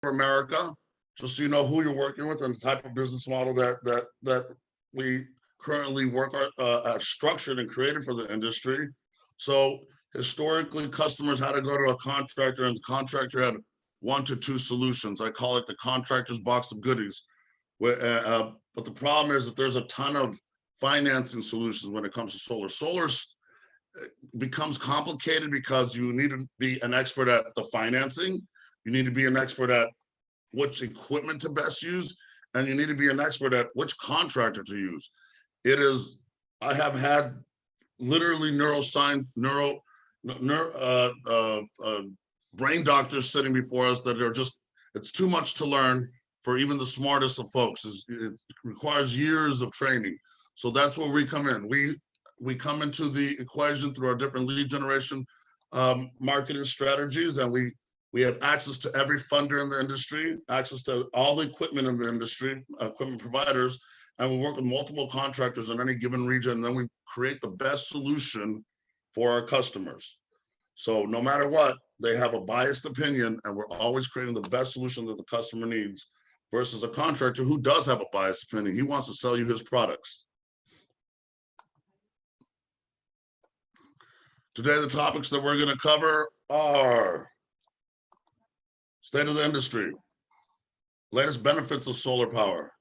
America, just so you know who you're working with and the type of business model that we currently work are structured and created for the industry. So historically, customers had to go to a contractor, and the contractor had 1 to 2 solutions. I call it the contractor's box of goodies. But the problem is that there's a ton of financing solutions when it comes to solar. Solar becomes complicated because you need to be an expert at the financing. You need to be an expert at which equipment to best use, and you need to be an expert at which contractor to use. I have had literally brain doctors sitting before us that are just, it's too much to learn for even the smartest of folks. It requires years of training. So that's where we come in. We come into the equation through our different lead generation marketing strategies, and we have access to every funder in the industry, access to all the equipment in the industry, equipment providers, and we work with multiple contractors in any given region, and then we create the best solution for our customers. So no matter what, they have a biased opinion, and we're always creating the best solution that the customer needs, versus a contractor who does have a biased opinion. He wants to sell you his products. Today, the topics that we're going to cover are state of the industry, latest benefits of solar power,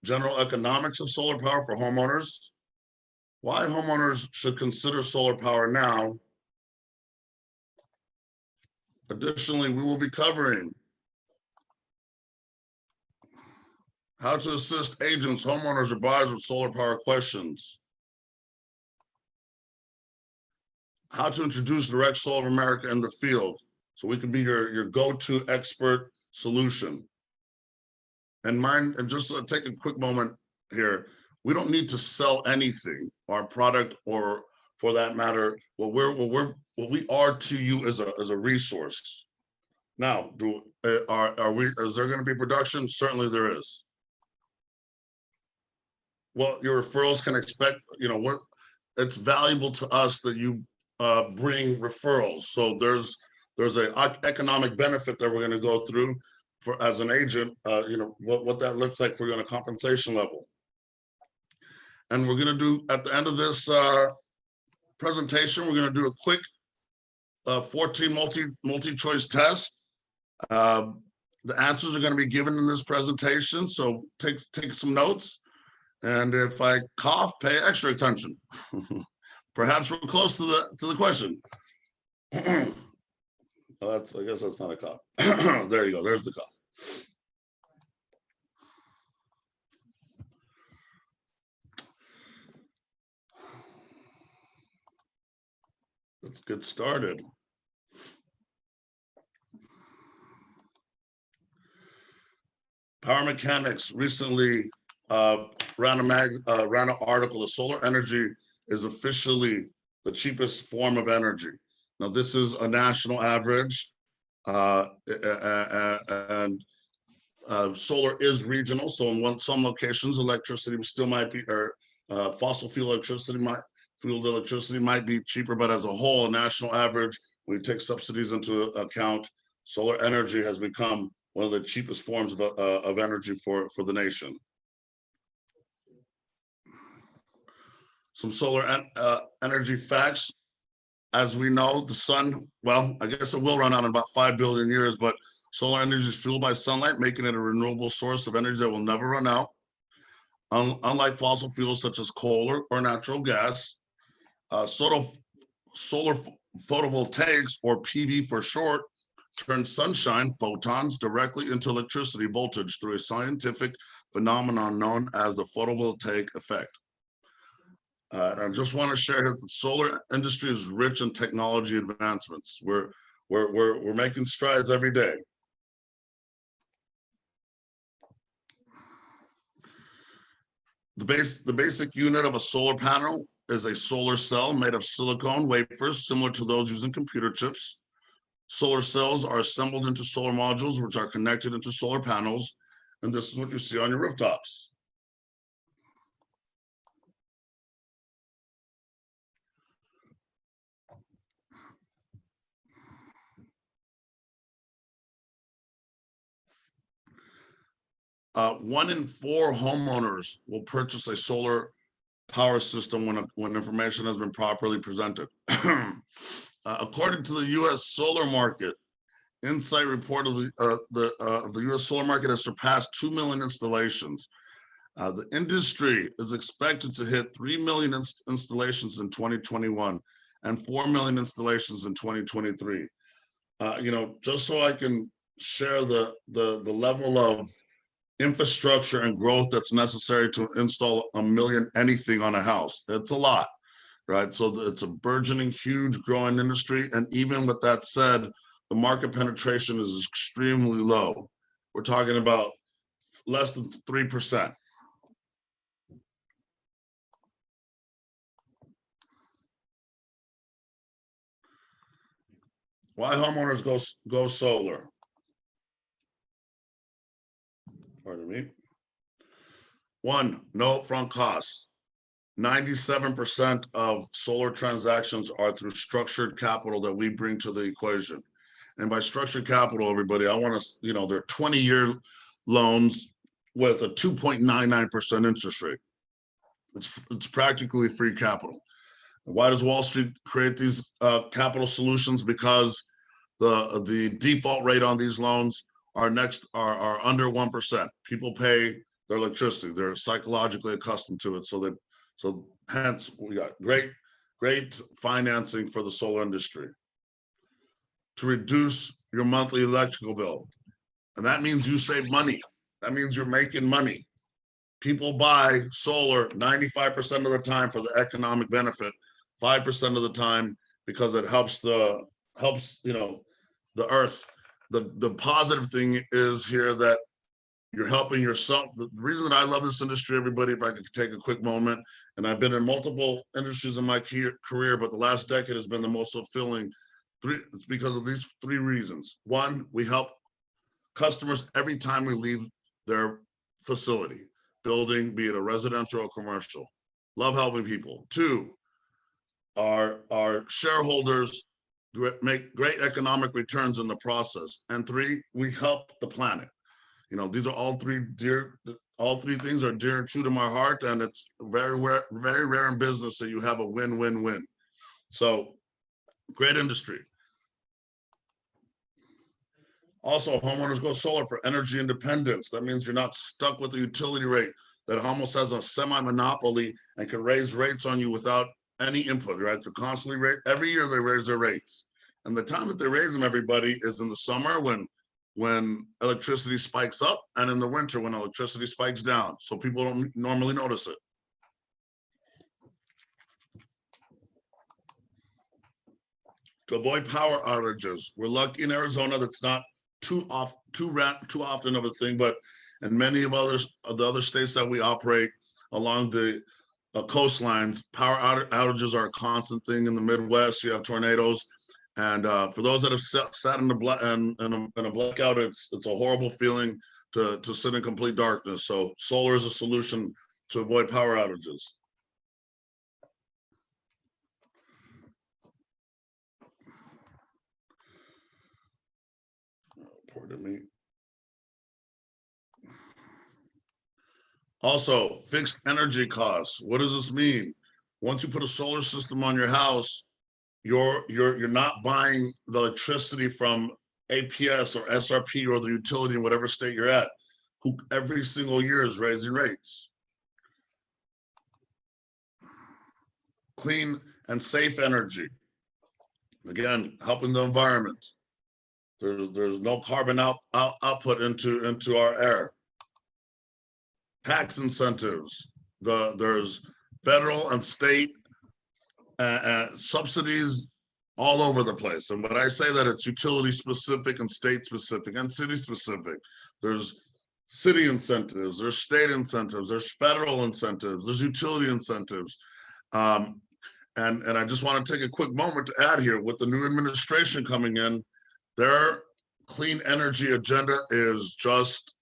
general economics of solar power for homeowners, why homeowners should consider solar power now. Additionally, we will be covering how to assist agents, homeowners, or buyers with solar power questions, how to introduce Direct Solar of America in the field so we can be your go-to expert solution. And just take a quick moment here. We don't need to sell anything, our product, or for that matter, what we are to you as a resource. Now, is there going to be production? Certainly there is. Well, your referrals can expect, what it's valuable to us that you bring referrals. So there's an economic benefit that we're going to go through for as an agent, what that looks like for you on a compensation level. And we're going to do, at the end of this presentation, we're going to do a quick 14 multi-choice test. The answers are going to be given in this presentation, so take some notes. And if I cough, pay extra attention. Perhaps we're close to the question. I guess that's not a cough. There you go. There's the cough. Let's get started. Power Mechanics recently ran an article. The solar energy is officially the cheapest form of energy. Now, this is a national average, and solar is regional. So in some locations, electricity still might be, or fossil fuel electricity might be cheaper, but as a whole, a national average, when you take subsidies into account, solar energy has become one of the cheapest forms of energy for the nation. Some solar energy facts. As we know, the sun, well, I guess it will run out in about 5 billion years, but solar energy is fueled by sunlight, making it a renewable source of energy that will never run out. Unlike fossil fuels such as coal or natural gas, solar photovoltaics, or PV for short, turn sunshine photons directly into electricity voltage through a scientific phenomenon known as the photovoltaic effect. And I just want to share that the solar industry is rich in technology advancements. We're making strides every day. The basic unit of a solar panel is a solar cell made of silicone wafers, similar to those used in computer chips. Solar cells are assembled into solar modules, which are connected into solar panels, and this is what you see on your rooftops. 1 in 4 homeowners will purchase a solar power system when information has been properly presented. According to the U.S. solar market, Insight report of the U.S. solar market has surpassed 2 million installations. The industry is expected to hit 3 million installations in 2021 and 4 million installations in 2023. Just so I can share the level of infrastructure and growth that's necessary to install a million anything on a house. It's a lot, right? So it's a burgeoning, huge, growing industry. And even with that said, the market penetration is extremely low. We're talking about less than 3%. Why homeowners go solar? Pardon me. 1, no upfront costs. 97% of solar transactions are through structured capital that we bring to the equation. And by structured capital, everybody, I want to, they're 20-year loans with a 2.99% interest rate. It's practically free capital. Why does Wall Street create these capital solutions? Because the default rate on these loans are under 1%. People pay their electricity. They're psychologically accustomed to it. So hence we got great financing for the solar industry to reduce your monthly electrical bill. And that means you save money. That means you're making money. People buy solar 95% of the time for the economic benefit, 5% of the time because it helps the earth. The positive thing is here that you're helping yourself. The reason that I love this industry, everybody, if I could take a quick moment, and I've been in multiple industries in my career, but the last decade has been the most fulfilling. It's because of these 3 reasons. 1, we help customers every time we leave their facility, building, be it a residential or commercial. Love helping people. 2, our shareholders make great economic returns in the process. And 3, we help the planet. These are all 3 things are dear and true to my heart, and it's very rare in business that you have a win-win-win. So great industry. Also, homeowners go solar for energy independence. That means you're not stuck with the utility rate that almost has a semi-monopoly and can raise rates on you without any input, right? They're constantly every year they raise their rates. And the time that they raise them, everybody, is in the summer when electricity spikes up, and in the winter when electricity spikes down. So people don't normally notice it. To avoid power outages, we're lucky in Arizona that's not too often of a thing, but in many of the other states that we operate along the coastlines, power outages are a constant thing. In the Midwest, you have tornadoes. And for those that have sat in a blackout, it's a horrible feeling to sit in complete darkness. So solar is a solution to avoid power outages. Pardon me. Also, fixed energy costs. What does this mean? Once you put a solar system on your house, you're not buying the electricity from APS or SRP or the utility in whatever state you're at, who every single year is raising rates. Clean and safe energy. Again, helping the environment. There's no carbon output into our air. Tax incentives. There's federal and state subsidies all over the place. And when I say that, it's utility specific and state specific and city specific. There's city incentives, there's state incentives, there's federal incentives, there's utility incentives. And I just want to take a quick moment to add here, with the new administration coming in, their clean energy agenda is just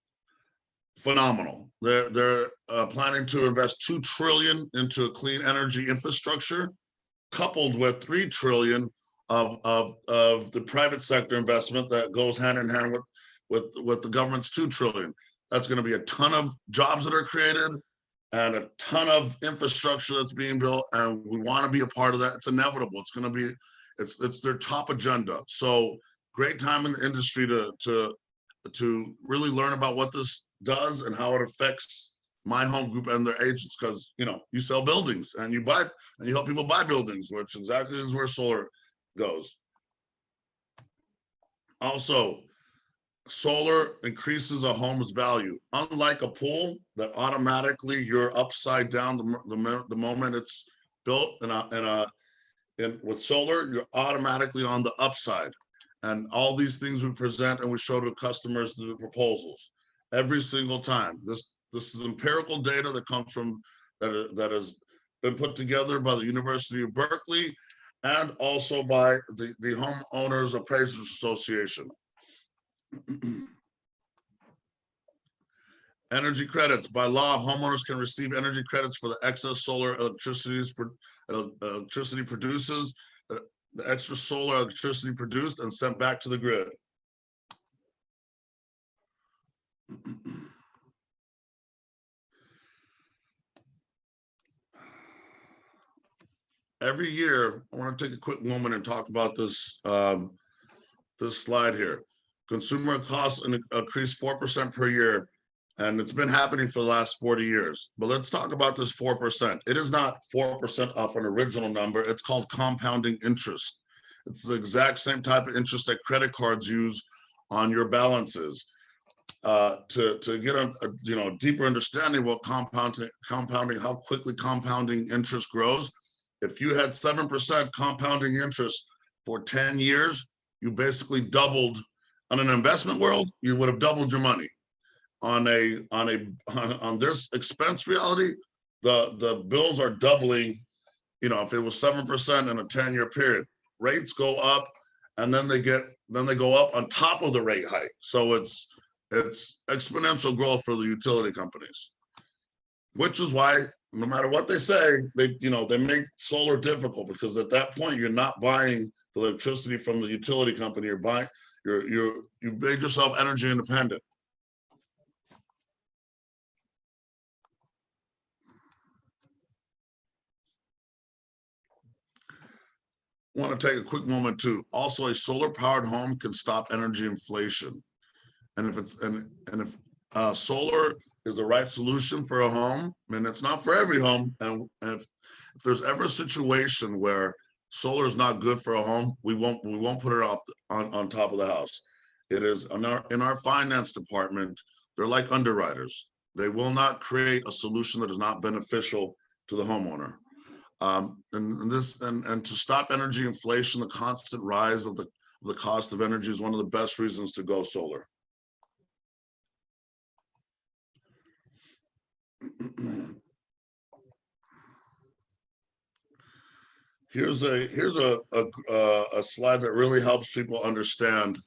phenomenal. They're planning to invest $2 trillion into a clean energy infrastructure, coupled with $3 trillion of the private sector investment that goes hand in hand with the government's $2 trillion. That's going to be a ton of jobs that are created and a ton of infrastructure that's being built. And we want to be a part of that. It's inevitable. It's going to be, it's their top agenda. So great time in the industry to really learn about what this does and how it affects my home group and their agents, because you sell buildings and you help people buy buildings, which exactly is where solar goes. Also, solar increases a home's value. Unlike a pool that automatically you're upside down the moment it's built, with solar, you're automatically on the upside. And all these things we present and we show to customers through the proposals every single time. This is empirical data that comes from that has been put together by the University of Berkeley and also by the Homeowners Appraisers Association. Energy credits. By law, homeowners can receive energy credits for the excess solar electricity produces, the extra solar electricity produced and sent back to the grid. Every year, I want to take a quick moment and talk about this this slide here. Consumer costs increase 4% per year, and it's been happening for the last 40 years. But let's talk about this 4%. It is not 4% off an original number. It's called compounding interest. It's the exact same type of interest that credit cards use on your balances. To get a deeper understanding of what compounding, how quickly compounding interest grows. If you had 7% compounding interest for 10 years, you basically doubled. On an investment world, you would have doubled your money. On this expense reality, the bills are doubling. If it was 7% in a 10-year period, rates go up, and then they go up on top of the rate hike. So it's exponential growth for the utility companies, which is why no matter what they say, they make solar difficult, because at that point you're not buying the electricity from the utility company. You're buying, you made yourself energy independent. I want to take a quick moment too. Also, a solar powered home can stop energy inflation. And if solar is the right solution for a home, and it's not for every home, and if there's ever a situation where solar is not good for a home, we won't put it up on top of the house. It is in our finance department. They're like underwriters. They will not create a solution that is not beneficial to the homeowner. And to stop energy inflation, the constant rise of the cost of energy is one of the best reasons to go solar. Here's a slide that really helps people understand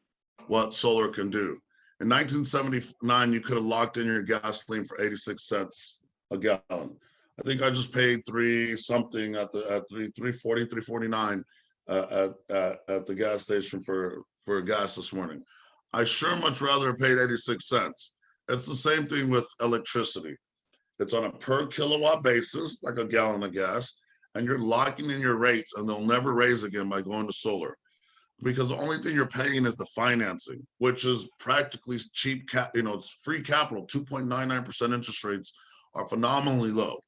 what solar can do. In 1979, you could have locked in your gasoline for 86 cents a gallon. I think I just paid $3 at 340, 349 at the gas station for gas this morning. I sure much rather have paid 86 cents. It's the same thing with electricity. It's on a per kilowatt basis, like a gallon of gas, and you're locking in your rates, and they'll never raise again by going to solar, because the only thing you're paying is the financing, which is practically cheap. It's free capital. 2.99% interest rates are phenomenally low.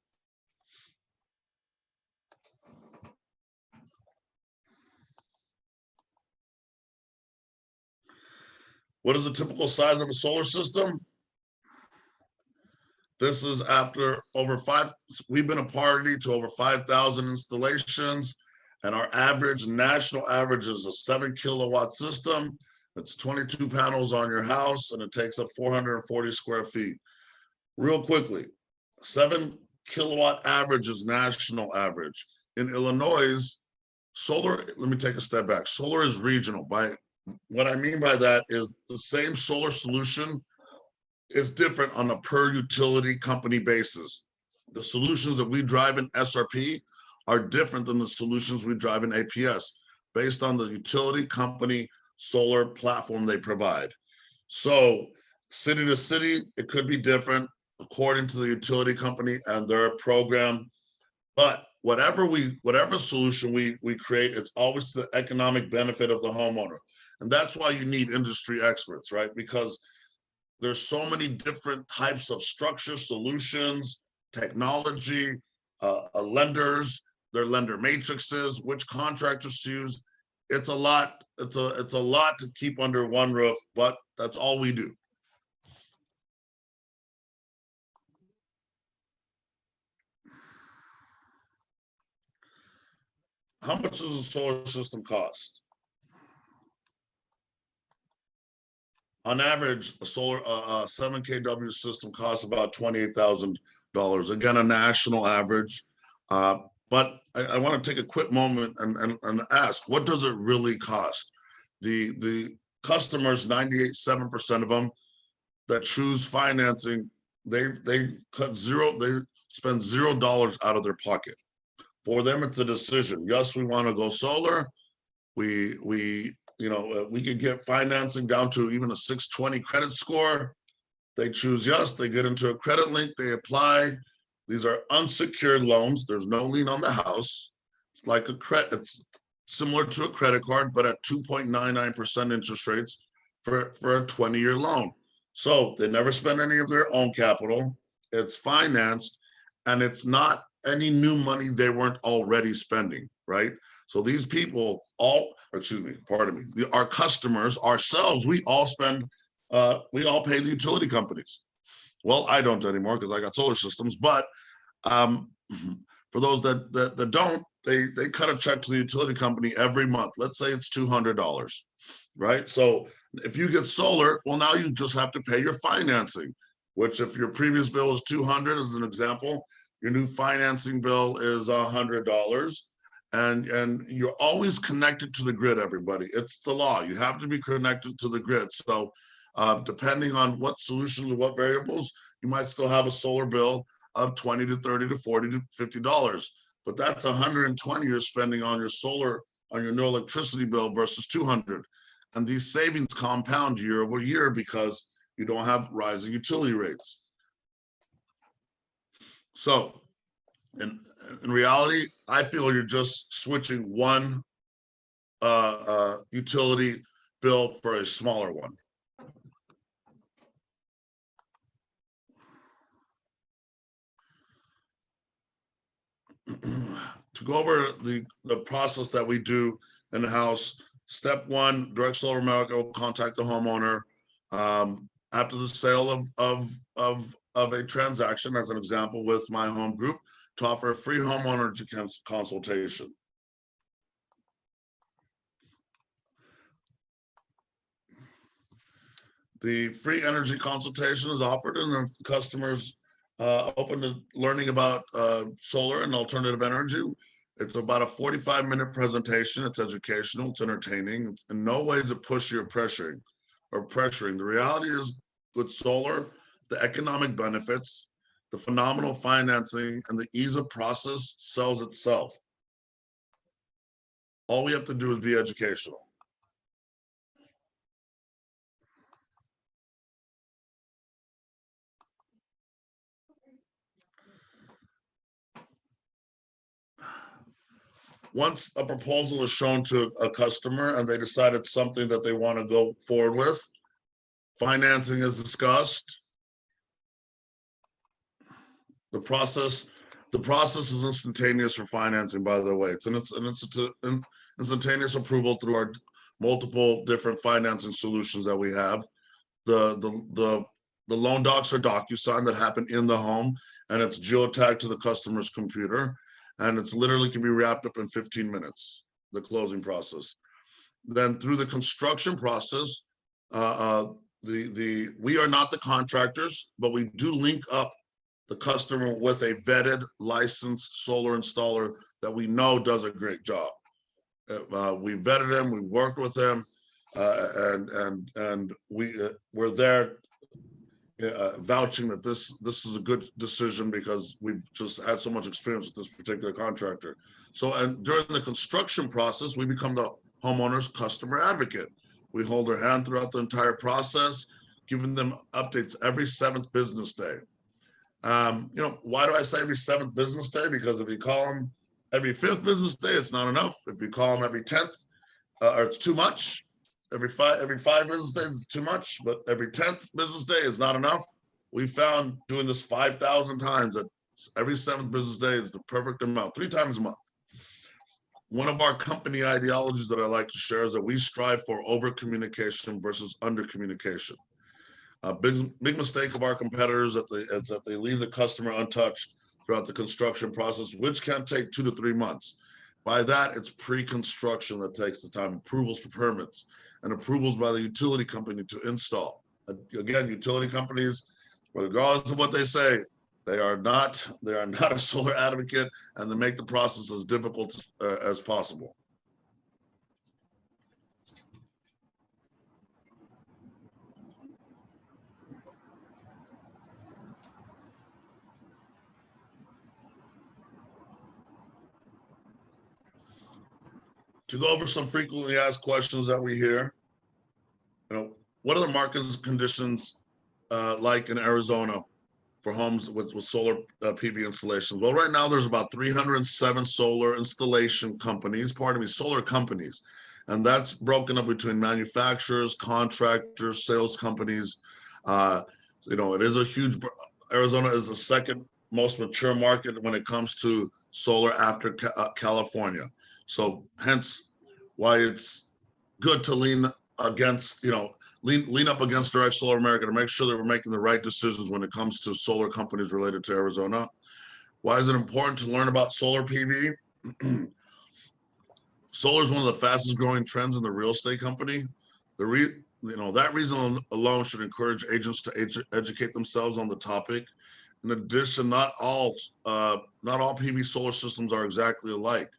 What is the typical size of a solar system? This is after we've been a party to over 5,000 installations, and our national average is a 7 kilowatt system. It's 22 panels on your house, and it takes up 440 square feet. Real quickly, 7 kilowatt average is national average. In Illinois, solar, let me take a step back. Solar is regional. What I mean by that is the same solar solution is different on a per utility company basis. The solutions that we drive in SRP are different than the solutions we drive in APS based on the utility company solar platform they provide. So City to city, it could be different according to the utility company and their program. But whatever solution we create, it's always the economic benefit of the homeowner. And that's why you need industry experts, right? Because there's so many different types of structure, solutions, technology, lenders, their lender matrices, which contractors to use. It's a lot. It's a lot to keep under one roof, but that's all we do. How much does a solar system cost? On average, a solar 7 kW system costs about $28,000. Again, a national average. But I want to take a quick moment and ask, what does it really cost? The customers, 98.7% of them that choose financing, they spend $0 out of their pocket. For them, it's a decision. Yes, we want to go solar. We could get financing down to even a 620 credit score. They choose yes, they get into a credit link, they apply. These are unsecured loans. There's no lien on the house. It's like it's similar to a credit card, but at 2.99% interest rates for a 20-year loan. So they never spend any of their own capital. It's financed, and it's not any new money they weren't already spending, right? So these people our customers, ourselves, we all pay the utility companies. Well, I don't anymore because I got solar systems, but for those that don't, they cut a check to the utility company every month. Let's say it's $200, right? So if you get solar, well, now you just have to pay your financing, which if your previous bill was $200, as an example, your new financing bill is $100. And you're always connected to the grid, everybody. It's the law. You have to be connected to the grid. So depending on what solutions or what variables, you might still have a solar bill of $20 to $30 to $40 to $50. But that's $120 you're spending on your solar, on your new electricity bill versus $200. And these savings compound year over year because you don't have rising utility rates. So in reality, I feel you're just switching one utility bill for a smaller one. To go over the process that we do in the house, step one, Direct Solar America will contact the homeowner after the sale of a transaction, as an example with my home group, to offer a free homeowner consultation. The free energy consultation is offered, and if the customer's open to learning about solar and alternative energy, it's about a 45-minute presentation. It's educational, it's entertaining. It's in no way is it pushy or pressuring. The reality is, with solar, the economic benefits, the phenomenal financing, and the ease of process sells itself. All we have to do is be educational. Once a proposal is shown to a customer and they decide it's something that they want to go forward with, financing is discussed. The process is instantaneous for financing, by the way. It's an instantaneous approval through our multiple different financing solutions that we have. The loan docs are DocuSign that happen in the home, and it's geotagged to the customer's computer, and it's literally can be wrapped up in 15 minutes, the closing process. Then through the construction process, we are not the contractors, but we do link up the customer with a vetted, licensed solar installer that we know does a great job. We vetted him, we worked with him, and we're there vouching that this is a good decision because we've just had so much experience with this particular contractor. So, and during the construction process, we become the homeowner's customer advocate. We hold their hand throughout the entire process, giving them updates every 7th business day. Why do I say every 7th business day? Because if you call them every 5th business day, it's not enough. If you call them every 10th, or it's too much. Every five business days is too much, but every 10th business day is not enough. We found doing this 5,000 times that every 7th business day is the perfect amount, 3 times a month. One of our company ideologies that I like to share is that we strive for over communication versus under communication. A big mistake of our competitors is that they leave the customer untouched throughout the construction process, which can take 2 to 3 months. By that, it's pre-construction that takes the time, approvals for permits, and approvals by the utility company to install. Again, utility companies, regardless of what they say, they are not a solar advocate, and they make the process as difficult as possible. To go over some frequently asked questions that we hear, what are the market conditions like in Arizona for homes with solar PV installations? Well, right now there's about 307 solar companies, and that's broken up between manufacturers, contractors, sales companies. It is a huge. Arizona is the second most mature market when it comes to solar after California. So hence why it's good to lean up against Direct Solar America to make sure that we're making the right decisions when it comes to solar companies related to Arizona. Why is it important to learn about solar PV? Solar is one of the fastest growing trends in the real estate company. That reason alone should encourage agents to educate themselves on the topic. In addition, not all PV solar systems are exactly alike.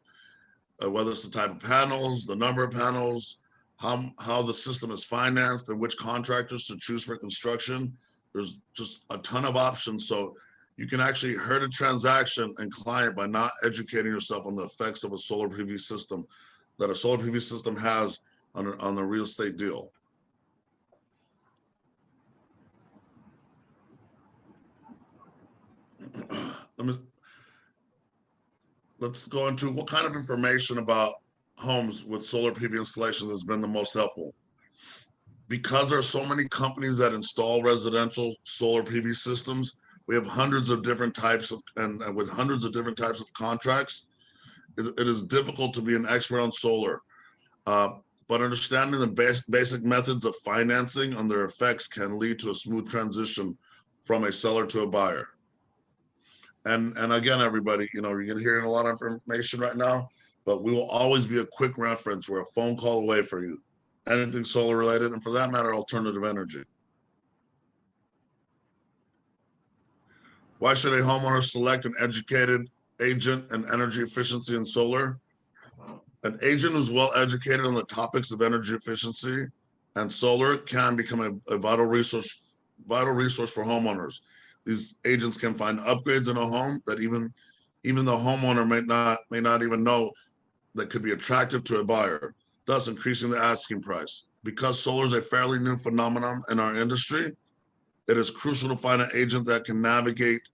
Whether it's the type of panels, the number of panels, how the system is financed, and which contractors to choose for construction. There's just a ton of options. So you can actually hurt a transaction and client by not educating yourself on the effects of a solar PV system has on a real estate deal. Let's go into what kind of information about homes with solar PV installations has been the most helpful. Because there are so many companies that install residential solar PV systems, we have hundreds of different types of, and with hundreds of different types of contracts, it is difficult to be an expert on solar. But understanding the basic methods of financing and their effects can lead to a smooth transition from a seller to a buyer. And again, everybody, you're hearing a lot of information right now, but we will always be a quick reference. We're a phone call away for you. Anything solar related, and for that matter, alternative energy. Why should a homeowner select an educated agent in energy efficiency and solar? An agent who's well educated on the topics of energy efficiency and solar can become a vital resource for homeowners. These agents can find upgrades in a home that even the homeowner may not even know that could be attractive to a buyer, thus increasing the asking price. Because solar is a fairly new phenomenon in our industry, it is crucial to find an agent that can navigate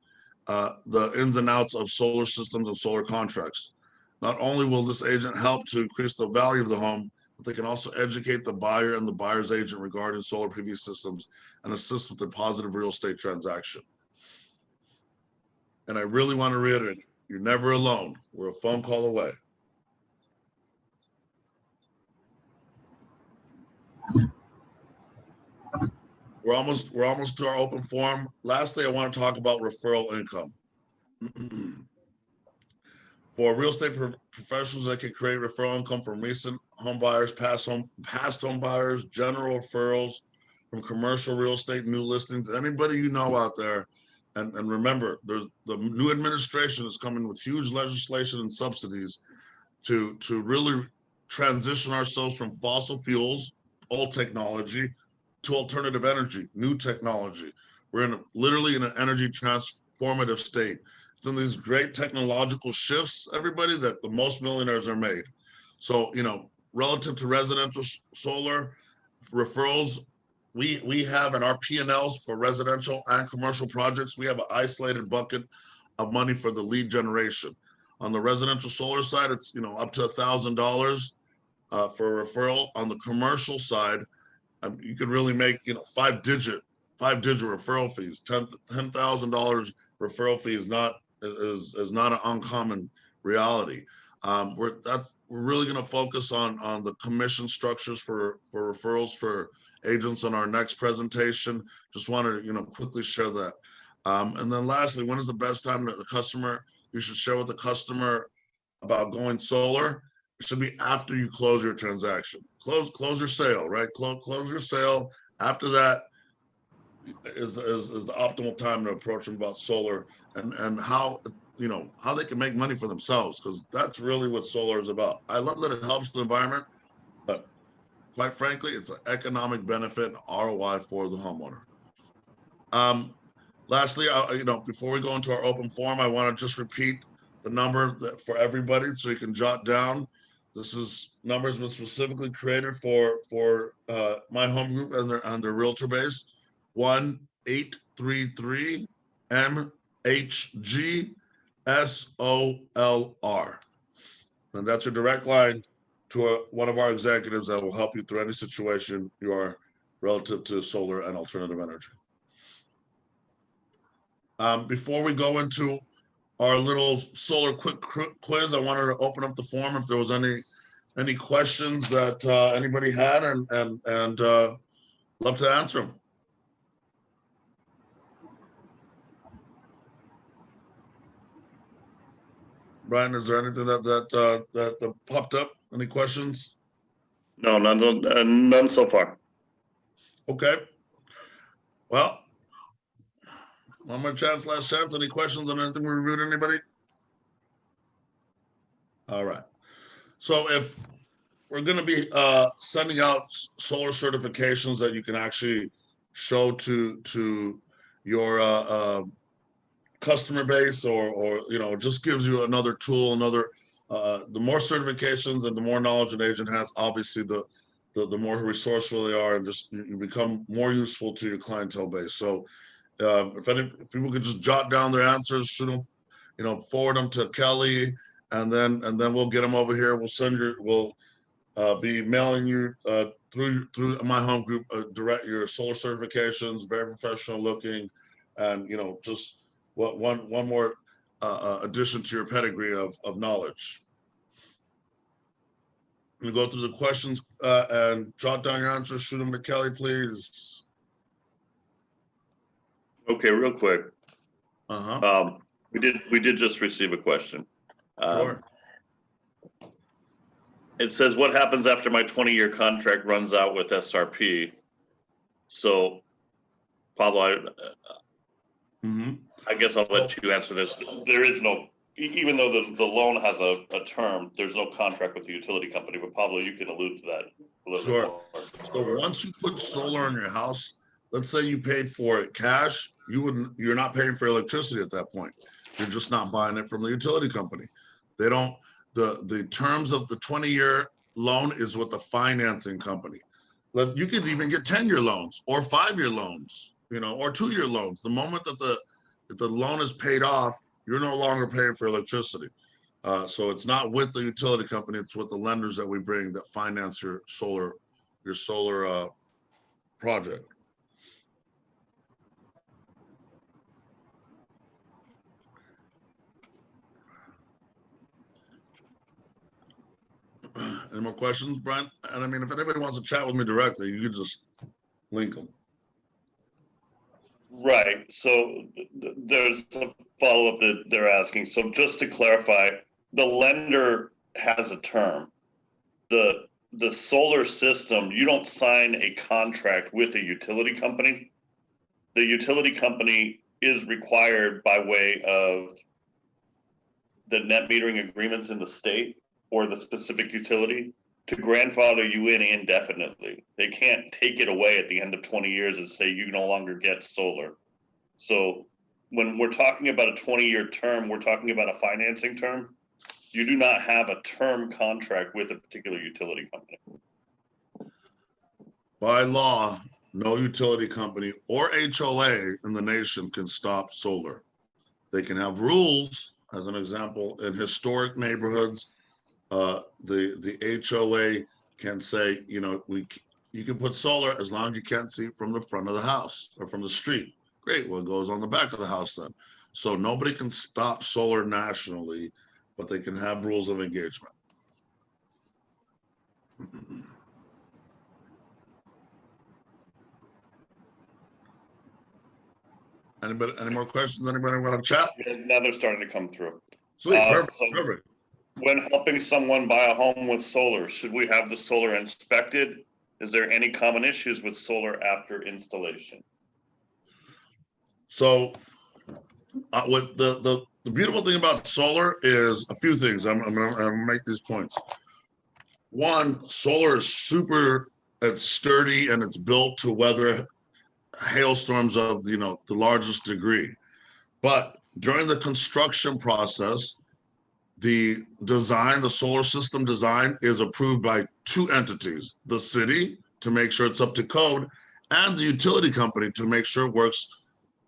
the ins and outs of solar systems and solar contracts. Not only will this agent help to increase the value of the home, but they can also educate the buyer and the buyer's agent regarding solar PV systems and assist with the positive real estate transaction. And I really want to reiterate, you're never alone. We're a phone call away. We're almost to our open forum. Lastly, I want to talk about referral income. For real estate professionals that can create referral income from recent home buyers, past home buyers, general referrals from commercial real estate, new listings, anybody out there. And remember, there's the new administration is coming with huge legislation and subsidies to really transition ourselves from fossil fuels, old technology, to alternative energy, new technology. We're literally in an energy transformative state. It's in these great technological shifts, everybody, that the most millionaires are made. So, relative to residential solar, referrals we have in our P&Ls for residential and commercial projects, we have an isolated bucket of money for the lead generation. On the residential solar side, it's up to $1,000 for a referral. On the commercial side, you could really make five-digit referral fees. $10,000 referral fee is not an uncommon reality. We're really going to focus on the commission structures for referrals for agents on our next presentation. Just wanted to quickly share that. And then lastly, when is the best time that the customer, you should share with the customer about going solar? It should be after you close your transaction. Close your sale, right? Close your sale. After that is the optimal time to approach them about solar and how they can make money for themselves, because that's really what solar is about. I love that it helps the environment, but quite frankly, it's an economic benefit and ROI for the homeowner. Lastly, before we go into our open forum, I want to just repeat the number for everybody so you can jot down. This is numbers been specifically created for my home group and their realtor base. 1-833-MHG-SOLR. And that's your direct line to one of our executives that will help you through any situation you are relative to solar and alternative energy. Before we go into our little solar quick quiz, I wanted to open up the forum if there was any questions that anybody had, and love to answer them. Brian, is there anything that popped up? Any questions? No, none so far. Okay. Well, one more chance, last chance. Any questions on anything we reviewed? Anybody? All right. So if we're going to be sending out solar certifications that you can actually show to your customer base, or just gives you another tool, the more certifications and the more knowledge an agent has, obviously the more resourceful they are, and just you become more useful to your clientele base. So if people could just jot down their answers, shoot them, forward them to Kelly, and then we'll get them over here. We'll be mailing you through my home group direct your solar certifications, very professional looking, and just one more addition to your pedigree of knowledge. You go through the questions and jot down your answers. Shoot them to Kelly, please. Okay, real quick. We did just receive a question. Sure. It says, what happens after my 20-year contract runs out with SRP? So, Pablo, I guess I'll let you answer this. There is no, even though the loan has a term, there's no contract with the utility company. But Pablo, you can allude to that a little bit more. So once you put solar on your house, let's say you paid for it cash, you're not paying for electricity at that point. You're just not buying it from the utility company. They don't, the terms of the 20-year loan is with the financing company. You could even get 10-year loans or 5-year loans, or 2-year loans. The moment that the loan is paid off, you're no longer paying for electricity. So it's not with the utility company, it's with the lenders that we bring that finance your solar project. Any more questions, Brian? And I mean, if anybody wants to chat with me directly, you could just link them. Right. So there's a follow-up that they're asking. So just to clarify, the lender has a term. The solar system, you don't sign a contract with a utility company. The utility company is required by way of the net metering agreements in the state or the specific utility to grandfather you in indefinitely. They can't take it away at the end of 20 years and say you no longer get solar. So when we're talking about a 20-year term, we're talking about a financing term. You do not have a term contract with a particular utility company. By law, no utility company or HOA in the nation can stop solar. They can have rules, as an example, in historic neighborhoods. The HOA can say, you can put solar as long as you can't see it from the front of the house or from the street. Great, well, it goes on the back of the house then. So nobody can stop solar nationally, but they can have rules of engagement. Anybody, any more questions? Anybody want to chat? Now they're starting to come through. Sweet, perfect, So perfect. when helping someone buy a home with solar, should we have the solar inspected? Is there any common issues with solar after installation? So with the beautiful thing about solar is a few things. I'm gonna make these points. One, solar is it's sturdy and it's built to weather hailstorms of the largest degree. But during the construction process, the solar system design is approved by two entities: the city to make sure it's up to code, and the utility company to make sure it works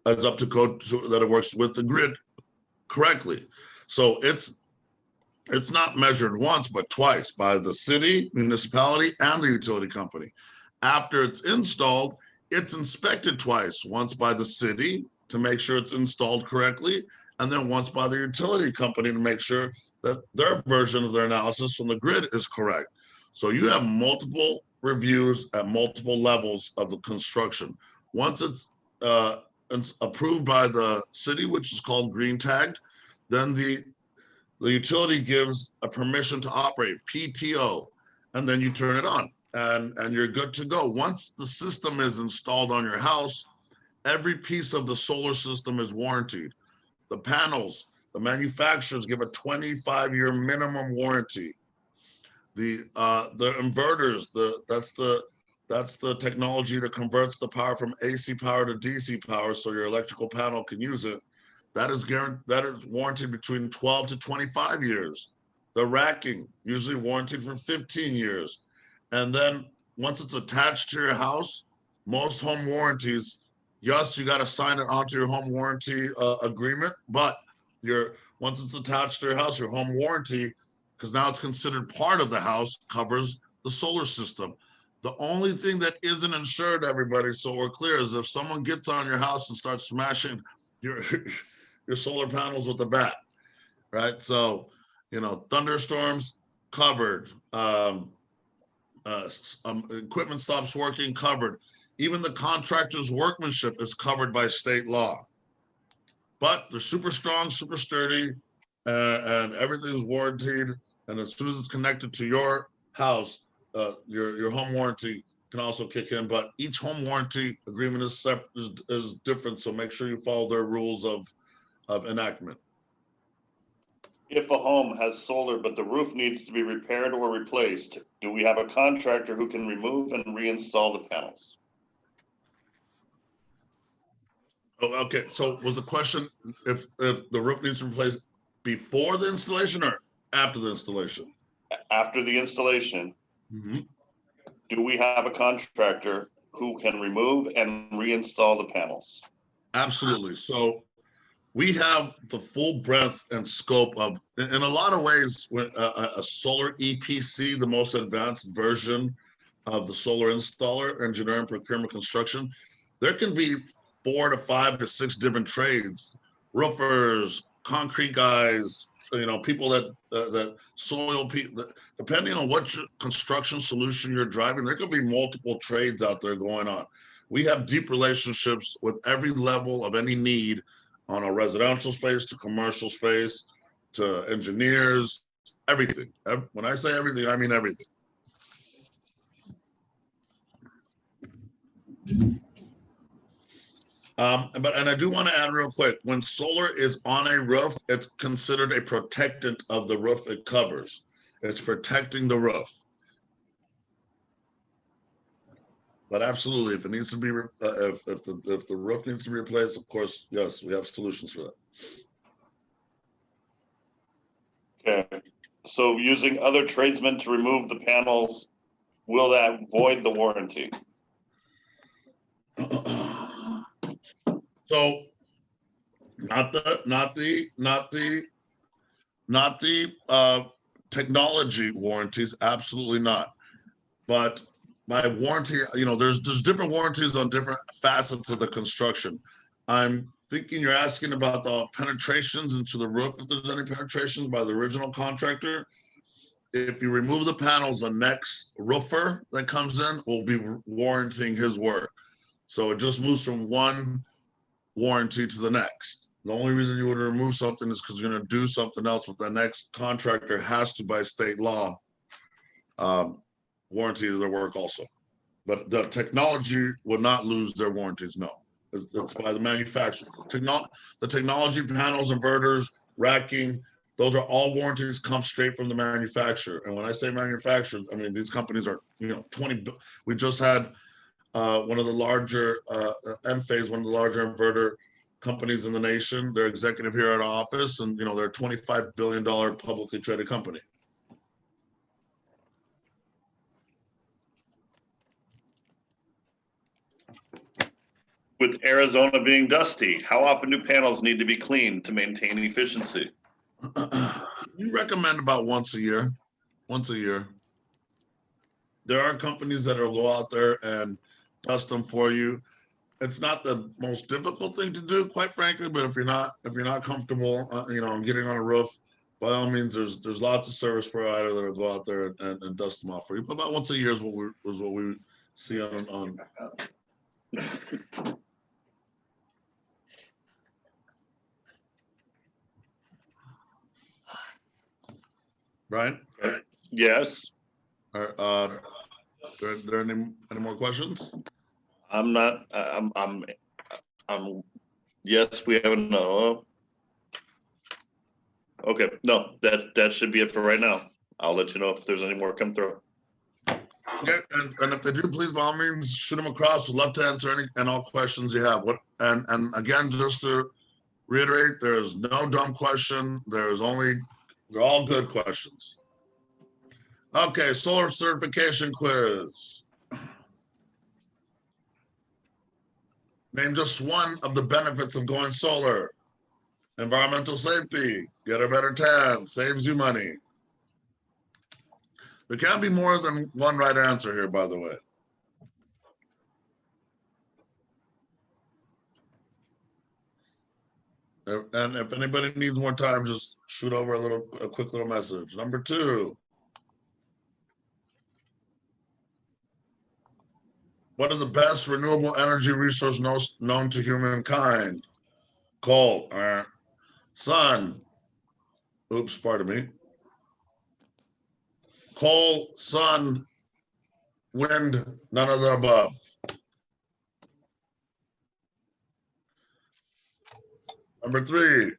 as up to code, so that it works with the grid correctly. So it's not measured once, but twice by the city, municipality, and the utility company. After it's installed, it's inspected twice, once by the city to make sure it's installed correctly, and then once by the utility company to make sure that their version of their analysis from the grid is correct. So you have multiple reviews at multiple levels of the construction. Once it's approved by the city, which is called green tagged, then the utility gives a permission to operate, PTO, and then you turn it on and you're good to go. Once the system is installed on your house, every piece of the solar system is warranted. The panels, the manufacturers give a 25-year minimum warranty. The inverters, that's the technology that converts the power from AC power to DC power so your electrical panel can use it. That is warranted between 12 to 25 years. The racking, usually warranted for 15 years. And then once it's attached to your house, most home warranties, yes, you got to sign it onto your home warranty agreement, but once it's attached to your house, your home warranty, because now it's considered part of the house, covers the solar system. The only thing that isn't insured, everybody, so we're clear, is if someone gets on your house and starts smashing your solar panels with a bat, right? So, thunderstorms covered, equipment stops working, covered. Even the contractor's workmanship is covered by state law. But they're super strong, super sturdy, and everything's warranted. And as soon as it's connected to your house, your home warranty can also kick in. But each home warranty agreement is different, so make sure you follow their rules of enactment. If a home has solar, but the roof needs to be repaired or replaced, do we have a contractor who can remove and reinstall the panels? Oh, okay. So was the question if the roof needs to be replaced before the installation or after the installation? After the installation, do we have a contractor who can remove and reinstall the panels? Absolutely. So we have the full breadth and scope of, in a lot of ways, a solar EPC, the most advanced version of the solar installer, engineering, procurement, construction. There can be 4 to 5 to 6 different trades: roofers, concrete guys, people that soil people. Depending on what construction solution you're driving, there could be multiple trades out there going on. We have deep relationships with every level of any need, on a residential space to commercial space to engineers, everything. When I say everything, I mean everything. And I do want to add real quick, when solar is on a roof, it's considered a protectant of the roof it covers. It's protecting the roof. But absolutely, if it needs to be, if the roof needs to be replaced, of course, yes, we have solutions for that. Okay, so using other tradesmen to remove the panels, will that void the warranty? So not the technology warranties, absolutely not. But my warranty, there's different warranties on different facets of the construction. I'm thinking you're asking about the penetrations into the roof, if there's any penetrations by the original contractor. If you remove the panels, the next roofer that comes in will be warranting his work. So it just moves from one warranty to the next. The only reason you would remove something is because you're going to do something else, but the next contractor has to, by state law, warranty their work also. But the technology will not lose their warranties, no. It's by the manufacturer. The technology panels, inverters, racking, those are all warranties come straight from the manufacturer. And when I say manufacturer, I mean, these companies are, 20, we just had one of the larger, Enphase, one of the larger inverter companies in the nation, their executive here at our office, and they're a $25 billion publicly traded company. With Arizona being dusty, how often do panels need to be cleaned to maintain efficiency? We recommend about once a year. There are companies that will go out there and dust them for you. It's not the most difficult thing to do, quite frankly, but if you're not comfortable, getting on a roof, by all means, there's lots of service providers that will go out there and dust them off for you. But about once a year is what we see on. Brian? Yes. Are there any more questions? I'm not, yes, we have no. Okay, no, that should be it for right now. I'll let you know if there's any more come through. Okay, and if they do, please, by all means, shoot them across. We'd love to answer any and all questions you have. And again, just to reiterate, there's no dumb question. They're all good questions. Okay, solar certification quiz. Name just one of the benefits of going solar. Environmental safety, get a better tan, saves you money. There can't be more than one right answer here, by the way. And if anybody needs more time, just shoot over a quick little message. Number 2. What is the best renewable energy resource known to humankind? Coal. Sun. Oops, pardon me. Coal, sun, wind, none of the above. Number 3.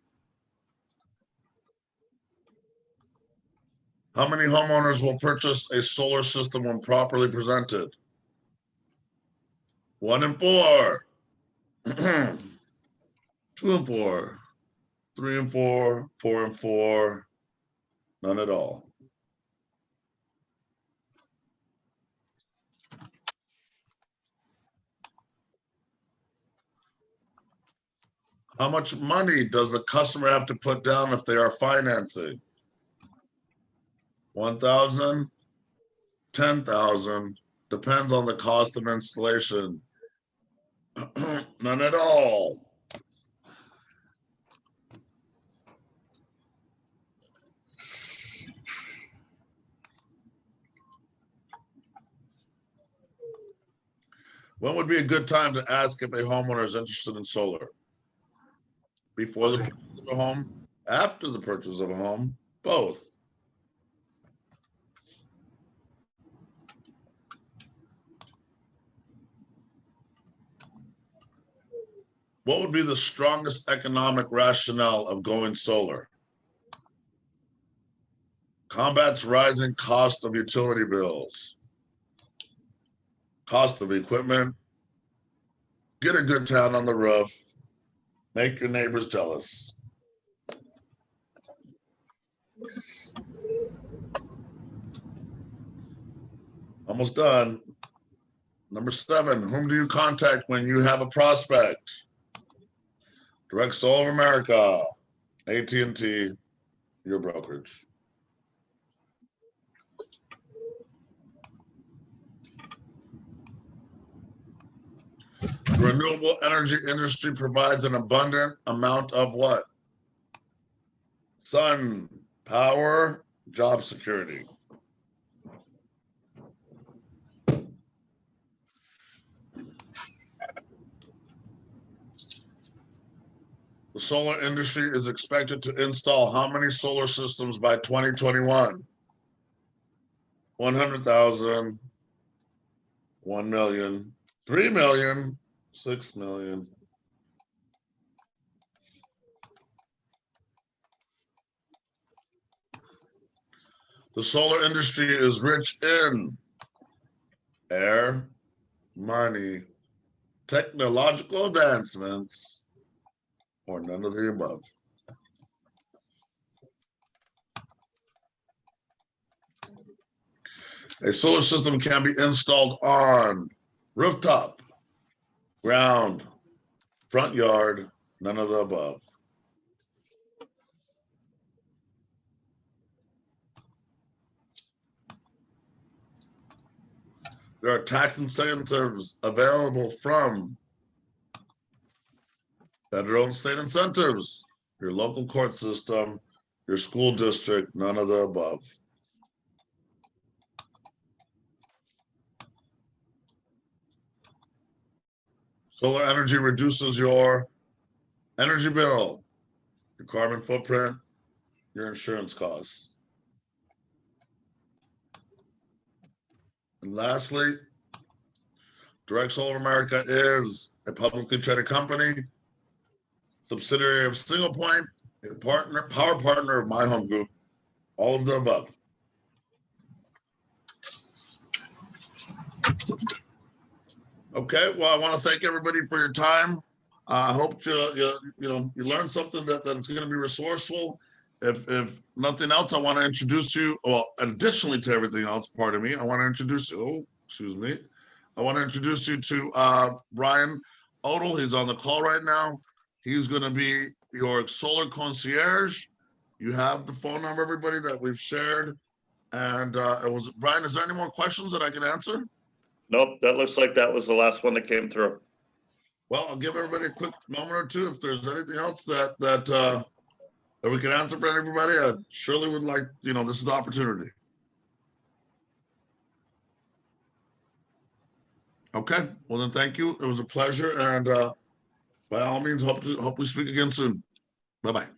How many homeowners will purchase a solar system when properly presented? 1 in 4. 2 in 4. 3 in 4. 4 in 4. None at all. How much money does the customer have to put down if they are financing? 1,000, 10,000, depends on the cost of installation. None at all. When would be a good time to ask if a homeowner is interested in solar? Before the purchase of a home, after the purchase of a home, both. What would be the strongest economic rationale of going solar? Combats rising cost of utility bills, cost of equipment, get a good tan on the roof, make your neighbors jealous. Almost done. Number 7, whom do you contact when you have a prospect? Direct Solar America, AT&T, your brokerage. The renewable energy industry provides an abundant amount of what? Sun, power, job security. The solar industry is expected to install how many solar systems by 2021? 100,000, 1 million, 3 million, 6 million. The solar industry is rich in air, money, technological advancements, or none of the above. A solar system can be installed on rooftop, ground, front yard, none of the above. There are tax incentives available from federal and state incentives, your local court system, your school district, none of the above. Solar energy reduces your energy bill, your carbon footprint, your insurance costs. And lastly, Direct Solar America is a publicly traded company, subsidiary of Single Point, a power partner of My Home Group, all of the above. Okay, well, I want to thank everybody for your time. I hope you learned something that's going to be resourceful. If nothing else, I want to introduce you. Well, additionally to everything else, pardon me, I want to introduce you. Oh, excuse me. I want to introduce you to Brian Odell. He's on the call right now. He's going to be your solar concierge. You have the phone number, everybody, that we've shared. And Brian, is there any more questions that I can answer? Nope, that looks like that was the last one that came through. Well, I'll give everybody a quick moment or two. If there's anything else that we can answer for everybody, I surely would like, this is the opportunity. Okay, well then, thank you. It was a pleasure. And by all means, hope we speak again soon. Bye-bye.